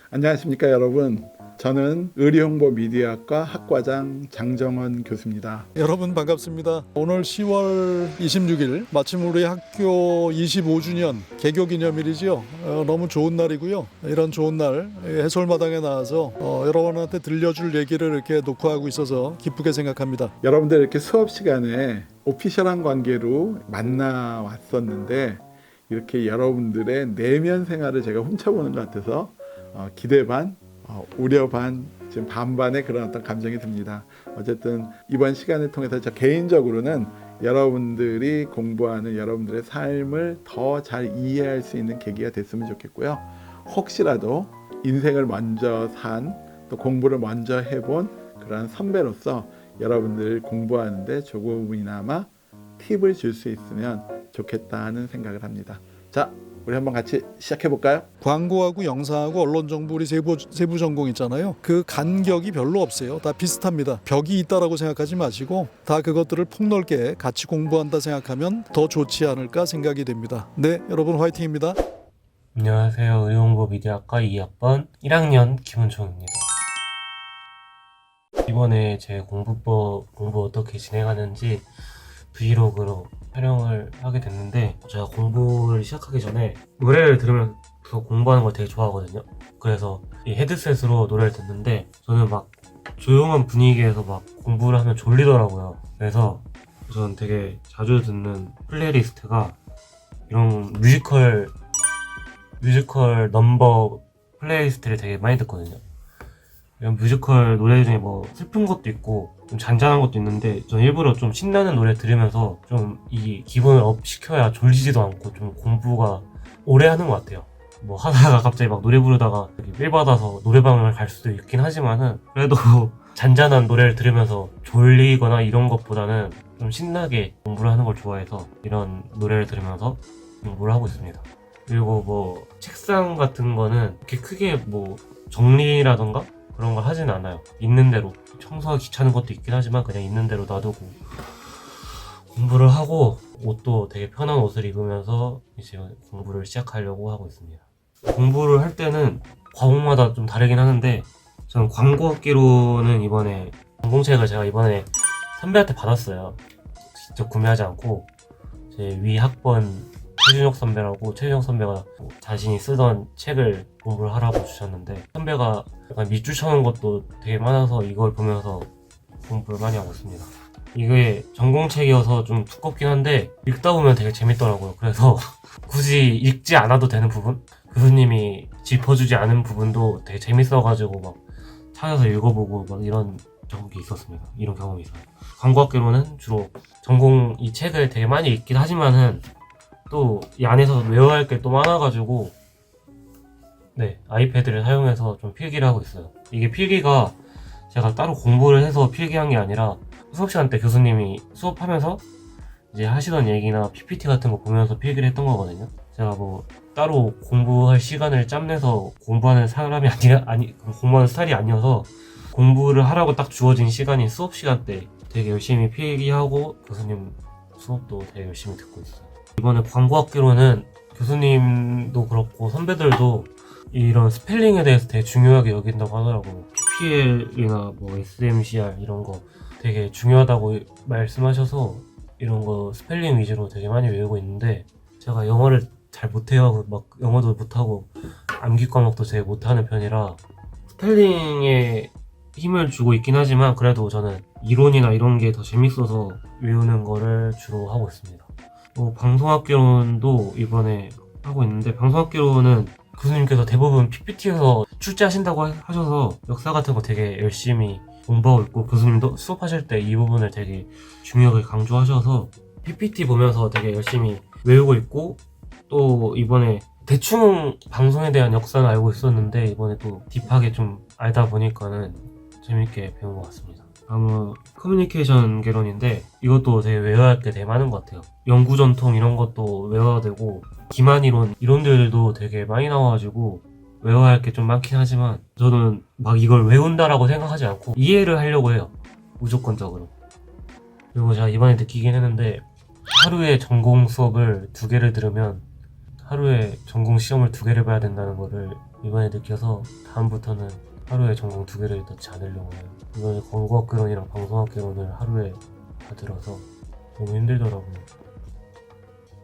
안녕하십니까 여러분. 저는 의료홍보 미디어학과 학과장 장정원 교수입니다. 여러분 반갑습니다. 오늘 10월 26일 마침 우리 학교 25주년 개교 기념일이죠. 너무 좋은 날이고요. 이런 좋은 날 해솔마당에 나와서 여러분한테 들려줄 얘기를 이렇게 녹화하고 있어서 기쁘게 생각합니다. 여러분들 이렇게 수업 시간에 오피셜한 관계로 만나 왔었는데 이렇게 여러분들의 내면 생활을 제가 훔쳐보는 것 같아서 기대 반, 우려 반, 지금 반반의 그런 어떤 감정이 듭니다. 어쨌든 이번 시간을 통해서 저 개인적으로는 여러분들이 공부하는 여러분들의 삶을 더 잘 이해할 수 있는 계기가 됐으면 좋겠고요. 혹시라도 인생을 먼저 산, 또 공부를 먼저 해본 그런 선배로서 여러분들 공부하는데 조금이나마 팁을 줄 수 있으면 좋겠다 하는 생각을 합니다. 자, 우리 한번 같이 시작해 볼까요? 광고하고 영상하고 언론정보 우리 세부 전공 있잖아요. 그 간격이 별로 없어요. 다 비슷합니다. 벽이 있다라고 생각하지 마시고 다 그것들을 폭넓게 같이 공부한다 생각하면 더 좋지 않을까 생각이 됩니다. 네, 여러분 화이팅입니다. 안녕하세요. 의료홍보 미디어학과 2학번 1학년 김은총입니다. 이번에 제 공부 어떻게 진행하는지 브이로그로 촬영을 하게 됐는데, 제가 공부를 시작하기 전에 노래를 들으면서 공부하는 걸 되게 좋아하거든요. 그래서 이 헤드셋으로 노래를 듣는데 저는 막 조용한 분위기에서 막 공부를 하면 졸리더라고요. 그래서 저는 되게 자주 듣는 플레이리스트가 이런 뮤지컬 넘버 플레이리스트를 되게 많이 듣거든요. 이런 뮤지컬 노래 중에 뭐 슬픈 것도 있고 좀 잔잔한 것도 있는데, 전 일부러 좀 신나는 노래 들으면서 좀 이 기분을 업 시켜야 졸리지도 않고 좀 공부가 오래 하는 것 같아요. 뭐 하다가 갑자기 막 노래 부르다가 삘 받아서 노래방을 갈 수도 있긴 하지만은, 그래도 잔잔한 노래를 들으면서 졸리거나 이런 것보다는 좀 신나게 공부를 하는 걸 좋아해서 이런 노래를 들으면서 공부를 하고 있습니다. 그리고 뭐 책상 같은 거는 이렇게 크게 뭐 정리라던가 그런 걸 하진 않아요. 있는 대로, 청소하기 귀찮은 것도 있긴 하지만 그냥 있는 대로 놔두고 공부를 하고, 옷도 되게 편한 옷을 입으면서 이제 공부를 시작하려고 하고 있습니다. 공부를 할 때는 과목마다 좀 다르긴 하는데, 저는 광고학기로는 이번에 전공책을 제가 이번에 선배한테 받았어요. 직접 구매하지 않고 제 위 학번 최준혁 선배가 자신이 쓰던 책을 공부를 하라고 주셨는데, 선배가 약간 밑줄 쳐놓은 것도 되게 많아서 이걸 보면서 공부를 많이 하고 있습니다. 이게 전공책이어서 좀 두껍긴 한데 읽다 보면 되게 재밌더라고요. 그래서 굳이 읽지 않아도 되는 부분, 교수님이 짚어주지 않은 부분도 되게 재밌어가지고 막 찾아서 읽어보고 막 이런 적이 있었습니다. 이런 경험이 있어요. 광고학기로는 주로 전공 이 책을 되게 많이 읽긴 하지만은 또 이 안에서 외워야 할 게 또 많아가지고 아이패드를 사용해서 좀 필기를 하고 있어요. 이게 필기가 제가 따로 공부를 해서 필기한 게 아니라 수업 시간 때 교수님이 수업하면서 이제 하시던 얘기나 PPT 같은 거 보면서 필기를 했던 거거든요. 제가 뭐 따로 공부할 시간을 짬내서 공부하는 사람이 공부하는 스타일이 아니어서, 공부를 하라고 딱 주어진 시간인 수업 시간 때 되게 열심히 필기하고 교수님 수업도 되게 열심히 듣고 있어요. 이번에 광고학기로는 교수님도 그렇고 선배들도 이런 스펠링에 대해서 되게 중요하게 여긴다고 하더라고요. PPL이나 뭐 SMCR 이런 거 되게 중요하다고 말씀하셔서 이런 거 스펠링 위주로 되게 많이 외우고 있는데, 제가 영어를 잘 못해요. 막 영어도 못하고 암기 과목도 되게 못하는 편이라 스펠링에 힘을 주고 있긴 하지만, 그래도 저는 이론이나 이런 게 더 재밌어서 외우는 거를 주로 하고 있습니다. 방송학개론도 이번에 하고 있는데, 방송학개론은 교수님께서 대부분 PPT에서 출제하신다고 하셔서 역사 같은 거 되게 열심히 공부하고 있고, 교수님도 수업하실 때 이 부분을 되게 중요하게 강조하셔서 PPT 보면서 되게 열심히 외우고 있고, 또 이번에 대충 방송에 대한 역사는 알고 있었는데 이번에 또 딥하게 좀 알다 보니까는 재밌게 배운 것 같습니다. 다음은 커뮤니케이션 개론인데, 이것도 되게 외워야 할 게 되게 많은 것 같아요. 연구 전통 이런 것도 외워야 되고, 기만 이론들도 되게 많이 나와가지고 외워야 할 게 좀 많긴 하지만, 저는 막 이걸 외운다라고 생각하지 않고 이해를 하려고 해요. 무조건적으로. 그리고 제가 이번에 느끼긴 했는데, 하루에 전공 수업을 2개를 들으면 하루에 전공 시험을 2개를 봐야 된다는 거를 이번에 느껴서 다음부터는 하루에 전공 2개를 넣지 않으려고 해요. 이번에 건국학개론이랑 방송학개론을 하루에 다 들어서 너무 힘들더라고요.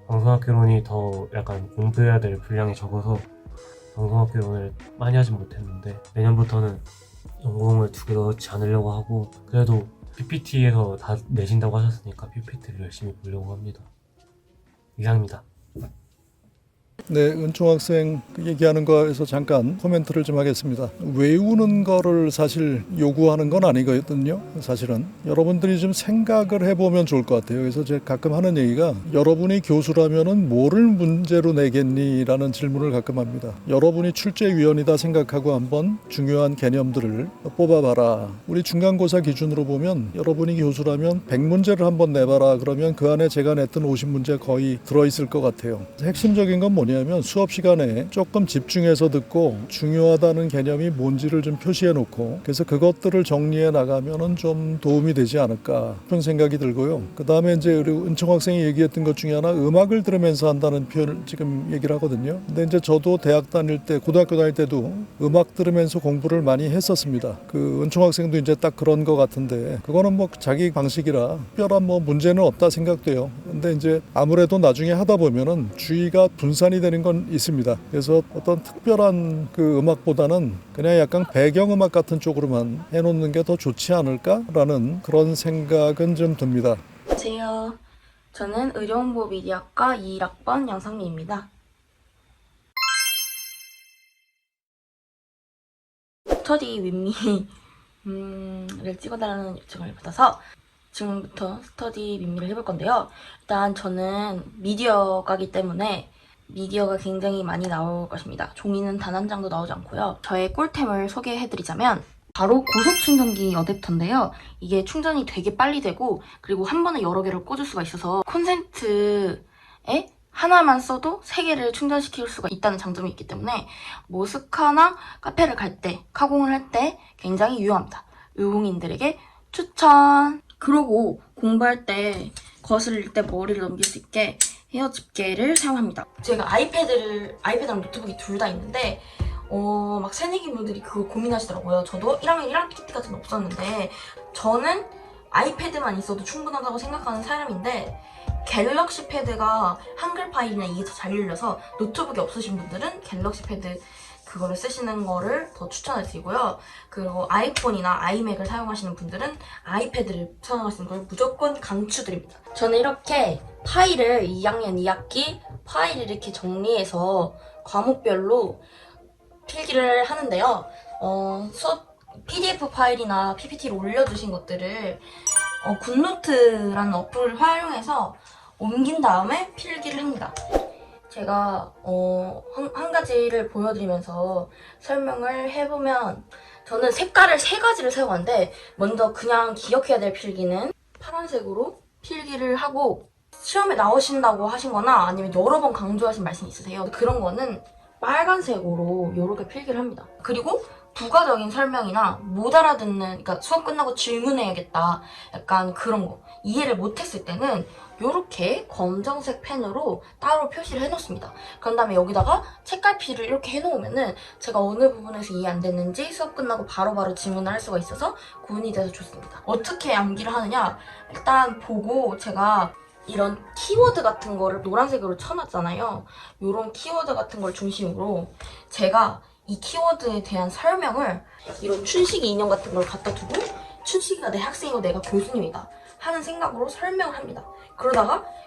방송학개론이 더 약간 공부해야 될 분량이 적어서 방송학개론을 많이 하진 못했는데 내년부터는 전공을 2개 넣지 않으려고 하고 그래도 PPT에서 다 내신다고 하셨으니까 PPT를 열심히 보려고 합니다. 이상입니다. 네, 은총 학생 얘기하는 거에서 잠깐 코멘트를 좀 하겠습니다. 외우는 거를 사실 요구하는 건 아니거든요. 사실은 여러분들이 좀 생각을 해보면 좋을 것 같아요. 그래서 제가 가끔 하는 얘기가 여러분이 교수라면은 뭐를 문제로 내겠니라는 질문을 가끔 합니다. 여러분이 출제위원이다 생각하고 한번 중요한 개념들을 뽑아봐라. 우리 중간고사 기준으로 보면 여러분이 교수라면 100문제를 한번 내봐라. 그러면 그 안에 제가 냈던 50문제 거의 들어있을 것 같아요. 핵심적인 건 뭐냐면 수업 시간에 조금 집중해서 듣고 중요하다는 개념이 뭔지를 좀 표시해 놓고 그래서 그것들을 정리해 나가면은 좀 도움이 되지 않을까 그런 생각이 들고요. 그 다음에 이제 우리 은총 학생이 얘기했던 것 중에 하나 음악을 들으면서 한다는 표현을 지금 얘기를 하거든요. 근데 이제 저도 대학 다닐 때 고등학교 다닐 때도 음악 들으면서 공부를 많이 했었습니다. 그 은총 학생도 이제 딱 그런 것 같은데 그거는 뭐 자기 방식이라 특별한 뭐 문제는 없다 생각돼요. 근데 이제 아무래도 나중에 하다 보면은 주의가 분산이 되는 건 있습니다. 그래서 어떤 특별한 그 음악보다는 그냥 약간 배경음악 같은 쪽으로만 해놓는 게 더 좋지 않을까라는 그런 생각은 좀 듭니다. 안녕하세요. 저는 의료홍보 미디어과 21학번 양상미입니다. 스터디 윗미를 찍어달라는 요청을 받아서 지금부터 스터디 윗미를 해볼 건데요. 일단 저는 미디어과이기 때문에 미디어가 굉장히 많이 나올 것입니다. 종이는 단 한 장도 나오지 않고요. 저의 꿀템을 소개해드리자면 바로 고속 충전기 어댑터인데요. 이게 충전이 되게 빨리 되고 그리고 한 번에 여러 개를 꽂을 수가 있어서 콘센트에 하나만 써도 3개를 충전시킬 수가 있다는 장점이 있기 때문에 뭐 스카나 카페를 갈 때, 카공을 할 때 굉장히 유용합니다. 의공인들에게 추천! 그러고 공부할 때 거슬릴 때 머리를 넘길 수 있게 헤어 집게를 사용합니다. 제가 아이패드랑 노트북이 둘 다 있는데 막 새내기 분들이 그거 고민하시더라고요. 저도 1학년 1학기 때 같은 없었는데 저는 아이패드만 있어도 충분하다고 생각하는 사람인데 갤럭시 패드가 한글 파일이나 이게 더 잘 열려서 노트북이 없으신 분들은 갤럭시 패드 그거를 쓰시는 거를 더 추천을 드리고요. 그리고 아이폰이나 아이맥을 사용하시는 분들은 아이패드를 사용하시는 걸 무조건 강추드립니다. 저는 이렇게 파일을 2학년 2학기 파일을 이렇게 정리해서 과목별로 필기를 하는데요. 수업 PDF 파일이나 PPT로 올려주신 것들을 굿노트라는 어플을 활용해서 옮긴 다음에 필기를 합니다. 제가 한 가지를 보여드리면서 설명을 해보면 저는 색깔을 3가지를 사용하는데 먼저 그냥 기억해야 될 필기는 파란색으로 필기를 하고 시험에 나오신다고 하신 거나 아니면 여러 번 강조하신 말씀 있으세요? 그런 거는 빨간색으로 이렇게 필기를 합니다. 그리고 부가적인 설명이나 못 알아듣는, 그러니까 수업 끝나고 질문해야겠다, 약간 그런 거 이해를 못했을 때는 이렇게 검정색 펜으로 따로 표시를 해놓습니다. 그런 다음에 여기다가 책갈피를 이렇게 해놓으면은 제가 어느 부분에서 이해 안 됐는지 수업 끝나고 바로바로 질문을 할 수가 있어서 구분이 돼서 좋습니다. 어떻게 암기를 하느냐, 일단 보고 제가 이런 키워드 같은 거를 노란색으로 쳐놨잖아요. 이런 키워드 같은 걸 중심으로 제가 이 키워드에 대한 설명을 이런 춘식이 인형 같은 걸 갖다 두고 춘식이가 내 학생이고 내가 교수님이다 하는 생각으로 설명을 합니다.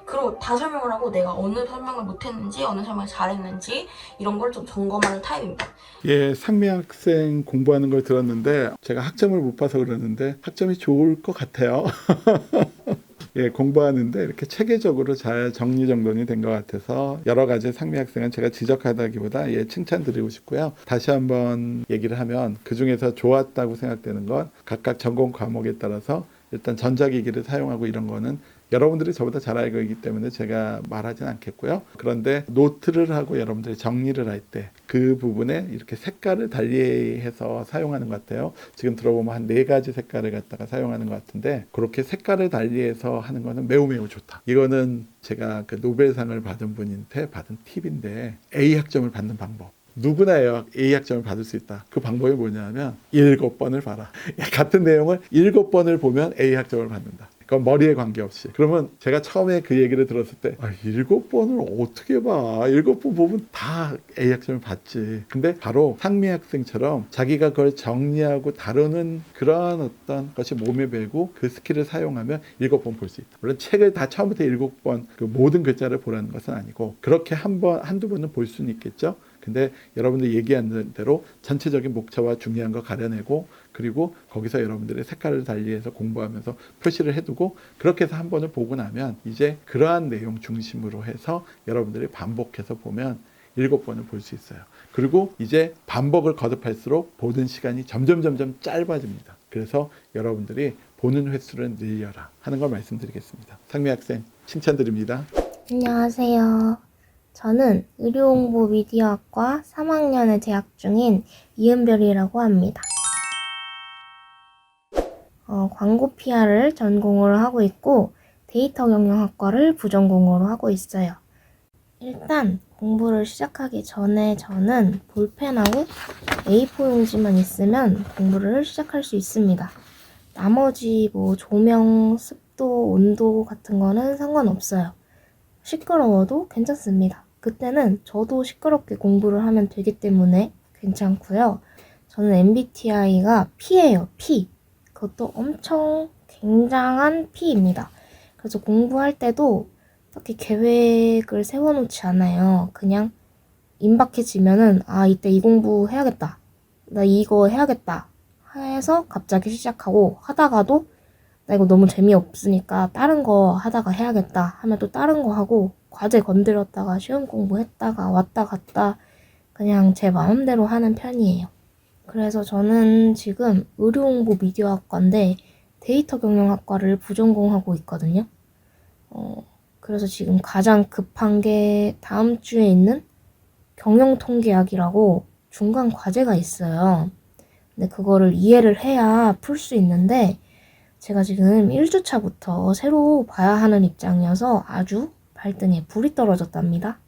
그리고 다 설명을 하고 내가 어느 설명을 못했는지 어느 설명을 잘했는지 이런 걸 좀 점검하는 타입입니다. 예, 상미 학생 공부하는 걸 들었는데 제가 학점을 못 봐서 그러는데 학점이 좋을 것 같아요. 예, 공부하는데 이렇게 체계적으로 잘 정리정돈이 된 것 같아서 여러 가지 상미 학생은 제가 지적하다기보다 예, 칭찬드리고 싶고요. 다시 한번 얘기를 하면 그중에서 좋았다고 생각되는 건 각각 전공 과목에 따라서 일단 전자기기를 사용하고 이런 거는 여러분들이 저보다 잘 알고 있기 때문에 제가 말하진 않겠고요. 그런데 노트를 하고 여러분들이 정리를 할 때 그 부분에 이렇게 색깔을 달리해서 사용하는 것 같아요. 지금 들어보면 한 4가지 색깔을 갖다가 사용하는 것 같은데 그렇게 색깔을 달리해서 하는 거는 매우 좋다. 이거는 제가 그 노벨상을 받은 분한테 받은 팁인데 A 학점을 받는 방법. 누구나 A학점을 받을 수 있다. 그 방법이 뭐냐면 7번을 봐라. 같은 내용을 7번을 보면 A학점을 받는다. 그건 머리에 관계없이. 그러면 제가 처음에 그 얘기를 들었을 때 7번을 어떻게 봐. 7번 보면 다 A학점을 받지. 근데 바로 상미 학생처럼 자기가 그걸 정리하고 다루는 그런 어떤 것이 몸에 배고 그 스킬을 사용하면 7번 볼 수 있다. 물론 책을 다 처음부터 7번 그 모든 글자를 보라는 것은 아니고 그렇게 한두 번은 볼 수는 있겠죠. 근데 여러분들 얘기한 대로 전체적인 목차와 중요한 거 가려내고 그리고 거기서 여러분들의 색깔을 달리해서 공부하면서 표시를 해두고 그렇게 해서 한 번을 보고 나면 이제 그러한 내용 중심으로 해서 여러분들이 반복해서 보면 7번을 볼 수 있어요. 그리고 이제 반복을 거듭할수록 보는 시간이 점점 짧아집니다. 그래서 여러분들이 보는 횟수를 늘려라 하는 걸 말씀드리겠습니다. 상미 학생 칭찬드립니다. 안녕하세요. 저는 의료홍보 미디어학과 3학년에 재학 중인 이은별이라고 합니다. 광고 PR을 전공으로 하고 있고 데이터 경영학과를 부전공으로 하고 있어요. 일단 공부를 시작하기 전에 저는 볼펜하고 A4 용지만 있으면 공부를 시작할 수 있습니다. 나머지 조명, 습도, 온도 같은 거는 상관없어요. 시끄러워도 괜찮습니다. 그때는 저도 시끄럽게 공부를 하면 되기 때문에 괜찮고요. 저는 MBTI가 P예요. P. 그것도 엄청 굉장한 P입니다. 그래서 공부할 때도 딱히 계획을 세워놓지 않아요. 그냥 임박해지면은 이때 이 공부 해야겠다. 나 이거 해야겠다. 해서 갑자기 시작하고 하다가도 나 이거 너무 재미없으니까 다른 거 하다가 해야겠다 하면 또 다른 거 하고 과제 건드렸다가 시험 공부했다가 왔다 갔다 그냥 제 마음대로 하는 편이에요. 그래서 저는 지금 의료홍보 미디어학과인데 데이터 경영학과를 부전공하고 있거든요. 그래서 지금 가장 급한 게 다음 주에 있는 경영통계학이라고 중간 과제가 있어요. 근데 그거를 이해를 해야 풀 수 있는데 제가 지금 1주차부터 새로 봐야 하는 입장이어서 아주 발등에 불이 떨어졌답니다.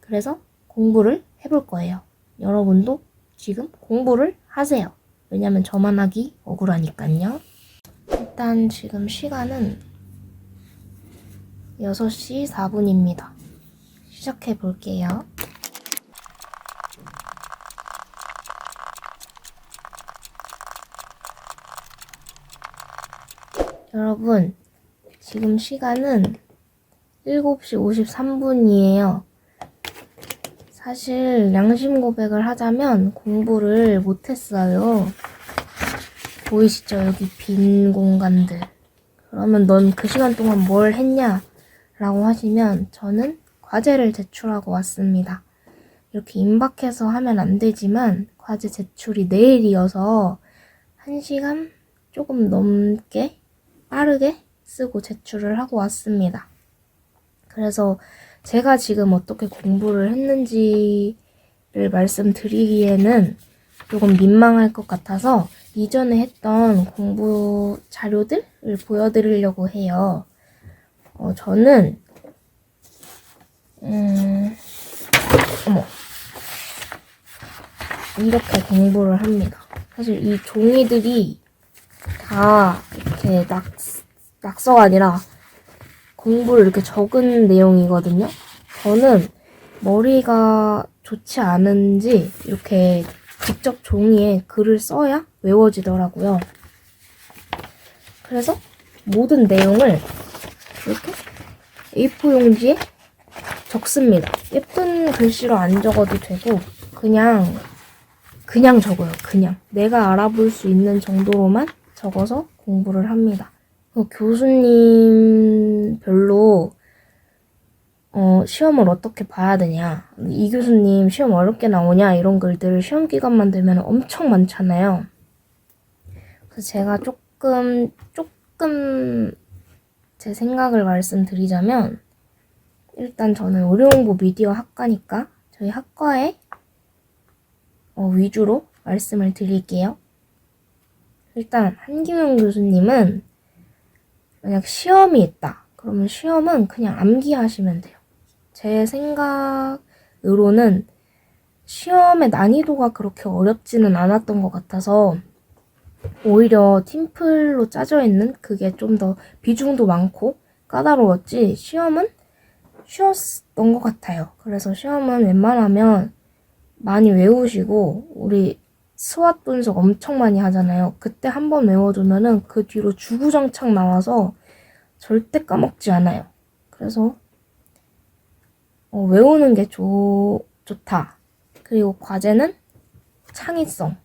그래서 공부를 해볼 거예요. 여러분도 지금 공부를 하세요. 왜냐면 저만 하기 억울하니까요. 일단 지금 시간은 6시 4분입니다. 시작해 볼게요. 여러분, 지금 시간은 7시 53분이에요. 사실 양심 고백을 하자면 공부를 못했어요. 보이시죠? 여기 빈 공간들. 그러면 넌 그 시간 동안 뭘 했냐? 라고 하시면 저는 과제를 제출하고 왔습니다. 이렇게 임박해서 하면 안 되지만 과제 제출이 내일이어서 1시간 조금 넘게 빠르게 쓰고 제출을 하고 왔습니다. 그래서 제가 지금 어떻게 공부를 했는지를 말씀드리기에는 조금 민망할 것 같아서 이전에 했던 공부 자료들을 보여드리려고 해요. 저는 이렇게 공부를 합니다. 사실 이 종이들이 다 이렇게 낙서가 아니라 공부를 이렇게 적은 내용이거든요. 저는 머리가 좋지 않은지 이렇게 직접 종이에 글을 써야 외워지더라고요. 그래서 모든 내용을 이렇게 A4 용지에 적습니다. 예쁜 글씨로 안 적어도 되고 그냥 적어요. 그냥 내가 알아볼 수 있는 정도로만 적어서 공부를 합니다. 교수님별로 시험을 어떻게 봐야 되냐, 이 교수님 시험 어렵게 나오냐 이런 글들 시험 기간만 되면 엄청 많잖아요. 그래서 제가 조금 제 생각을 말씀드리자면 일단 저는 의료홍보 미디어 학과니까 저희 학과에 위주로 말씀을 드릴게요. 일단 한기용 교수님은 만약 시험이 있다. 그러면 시험은 그냥 암기하시면 돼요. 제 생각으로는 시험의 난이도가 그렇게 어렵지는 않았던 것 같아서 오히려 팀플로 짜져 있는 그게 좀 더 비중도 많고 까다로웠지 시험은 쉬웠던 것 같아요. 그래서 시험은 웬만하면 많이 외우시고 우리 스왓 분석 엄청 많이 하잖아요. 그때 한번 외워두면은 그 뒤로 주구장창 나와서 절대 까먹지 않아요. 그래서 외우는 게 좋다. 그리고 과제는 창의성.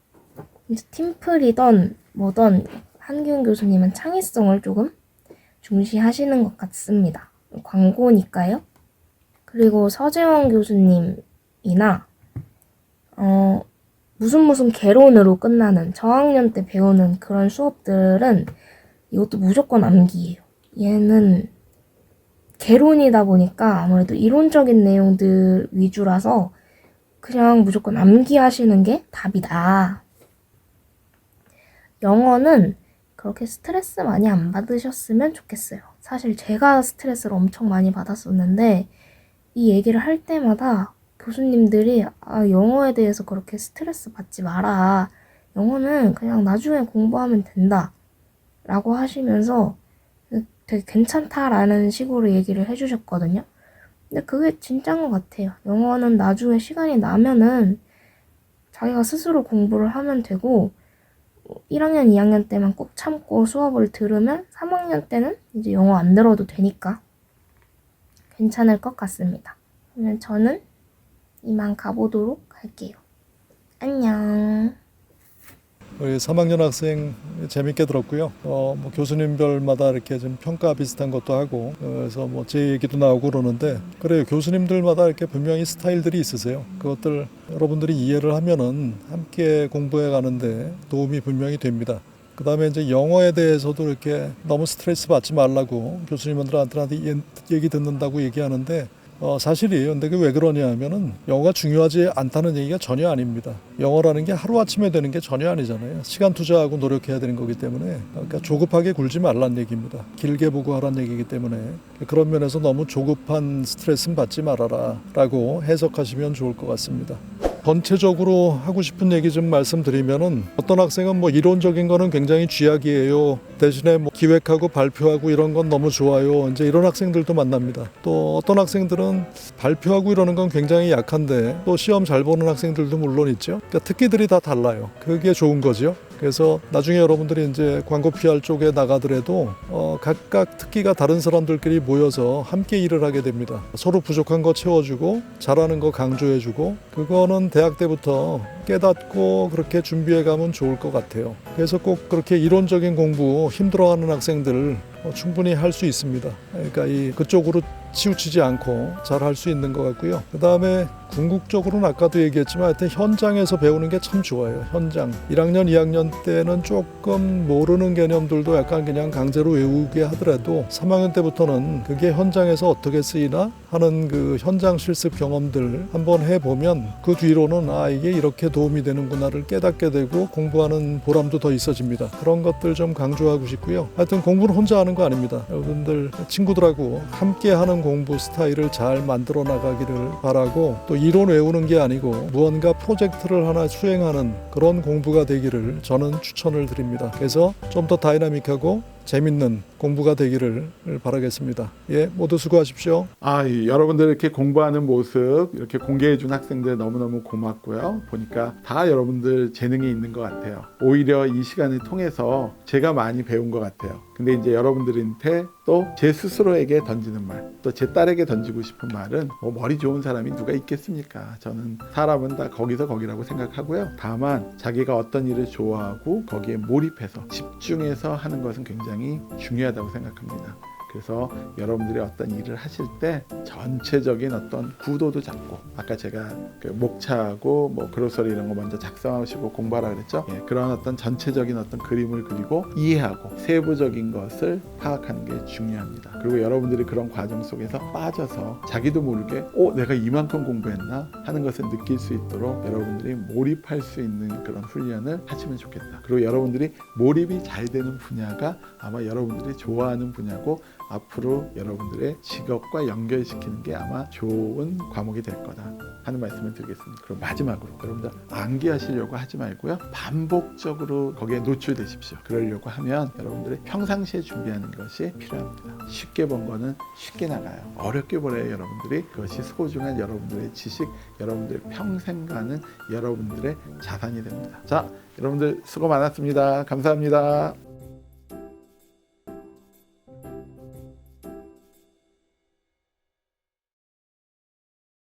이제 팀플이던 뭐던 한기훈 교수님은 창의성을 조금 중시하시는 것 같습니다. 광고니까요. 그리고 서재원 교수님이나 무슨 개론으로 끝나는 저학년 때 배우는 그런 수업들은 이것도 무조건 암기예요. 얘는 개론이다 보니까 아무래도 이론적인 내용들 위주라서 그냥 무조건 암기하시는 게 답이다. 영어는 그렇게 스트레스 많이 안 받으셨으면 좋겠어요. 사실 제가 스트레스를 엄청 많이 받았었는데 이 얘기를 할 때마다 교수님들이 영어에 대해서 그렇게 스트레스 받지 마라. 영어는 그냥 나중에 공부하면 된다. 라고 하시면서 되게 괜찮다라는 식으로 얘기를 해주셨거든요. 근데 그게 진짜인 것 같아요. 영어는 나중에 시간이 나면은 자기가 스스로 공부를 하면 되고 1학년, 2학년 때만 꼭 참고 수업을 들으면 3학년 때는 이제 영어 안 들어도 되니까 괜찮을 것 같습니다. 그러면 저는 이만 가보도록 할게요. 안녕. 우리 3학년 학생 재밌게 들었고요. 뭐 교수님별마다 이렇게 좀 평가 비슷한 것도 하고, 그래서 뭐 제 얘기도 나오고 그러는데, 그래요. 교수님들마다 이렇게 분명히 스타일들이 있으세요. 그것들 여러분들이 이해를 하면은 함께 공부해 가는데 도움이 분명히 됩니다. 그 다음에 이제 영어에 대해서도 이렇게 너무 스트레스 받지 말라고 교수님들한테 얘기 듣는다고 얘기하는데, 사실이에요. 근데 그게 왜 그러냐 하면은 영어가 중요하지 않다는 얘기가 전혀 아닙니다. 영어라는 게 하루아침에 되는 게 전혀 아니잖아요. 시간 투자하고 노력해야 되는 거기 때문에, 그러니까 조급하게 굴지 말란 얘기입니다. 길게 보고 하란 얘기이기 때문에 그런 면에서 너무 조급한 스트레스는 받지 말아라 라고 해석하시면 좋을 것 같습니다. 전체적으로 하고 싶은 얘기 좀 말씀드리면은, 어떤 학생은 뭐 이론적인 거는 굉장히 쥐약이에요. 대신에 뭐 기획하고 발표하고 이런 건 너무 좋아요. 이제 이런 학생들도 만납니다. 또 어떤 학생들은 발표하고 이러는 건 굉장히 약한데 또 시험 잘 보는 학생들도 물론 있죠. 그러니까 특기들이 다 달라요. 그게 좋은 거죠. 그래서 나중에 여러분들이 이제 광고 PR 쪽에 나가더라도 각각 특기가 다른 사람들끼리 모여서 함께 일을 하게 됩니다. 서로 부족한 거 채워주고 잘하는 거 강조해주고, 그거는 대학 때부터 깨닫고 그렇게 준비해 가면 좋을 것 같아요. 그래서 꼭 그렇게 이론적인 공부 힘들어하는 학생들 충분히 할 수 있습니다. 그러니까 그쪽으로 치우치지 않고 잘 할 수 있는 것 같고요. 그 다음에 궁극적으로는 아까도 얘기했지만 하여튼 현장에서 배우는 게 참 좋아요. 현장. 1학년, 2학년 때는 조금 모르는 개념들도 약간 그냥 강제로 외우게 하더라도 3학년 때부터는 그게 현장에서 어떻게 쓰이나 하는 그 현장 실습 경험들 한번 해보면 그 뒤로는 이게 이렇게 도움이 되는구나를 깨닫게 되고 공부하는 보람도 더 있어집니다. 그런 것들 좀 강조하고 싶고요. 하여튼 공부는 혼자 하는 거 아닙니다. 여러분들 친구들하고 함께 하는 공부 스타일을 잘 만들어 나가기를 바라고, 또 이론 외우는 게 아니고 무언가 프로젝트를 하나 수행하는 그런 공부가 되기를 저는 추천을 드립니다. 그래서 좀 더 다이나믹하고 재밌는 공부가 되기를 바라겠습니다. 예, 모두 수고하십시오. 여러분들 이렇게 공부하는 모습 이렇게 공개해 준 학생들 너무너무 고맙고요. 보니까 다 여러분들 재능이 있는 것 같아요. 오히려 이 시간을 통해서 제가 많이 배운 것 같아요. 근데 이제 여러분들한테 또 제 스스로에게 던지는 말, 또 제 딸에게 던지고 싶은 말은 머리 좋은 사람이 누가 있겠습니까? 저는 사람은 다 거기서 거기라고 생각하고요. 다만 자기가 어떤 일을 좋아하고 거기에 몰입해서 집중해서 하는 것은 굉장히 중요하다고 생각합니다. 그래서 여러분들이 어떤 일을 하실 때 전체적인 어떤 구도도 잡고, 아까 제가 그 목차하고 뭐 그로서리 이런 거 먼저 작성하시고 공부하라 그랬죠. 그런 어떤 전체적인 어떤 그림을 그리고 이해하고 세부적인 것을 파악하는 게 중요합니다. 그리고 여러분들이 그런 과정 속에서 빠져서 자기도 모르게 내가 이만큼 공부했나 하는 것을 느낄 수 있도록 여러분들이 몰입할 수 있는 그런 훈련을 하시면 좋겠다. 그리고 여러분들이 몰입이 잘 되는 분야가 아마 여러분들이 좋아하는 분야고 앞으로 여러분들의 직업과 연결시키는 게 아마 좋은 과목이 될 거다 하는 말씀을 드리겠습니다. 그럼 마지막으로 여러분들 암기하시려고 하지 말고요. 반복적으로 거기에 노출되십시오. 그러려고 하면 여러분들이 평상시에 준비하는 것이 필요합니다. 쉽게 본 거는 쉽게 나가요. 어렵게 보래요. 여러분들이 그것이 소중한 여러분들의 지식, 여러분들 평생 가는 여러분들의 자산이 됩니다. 자, 여러분들 수고 많았습니다. 감사합니다.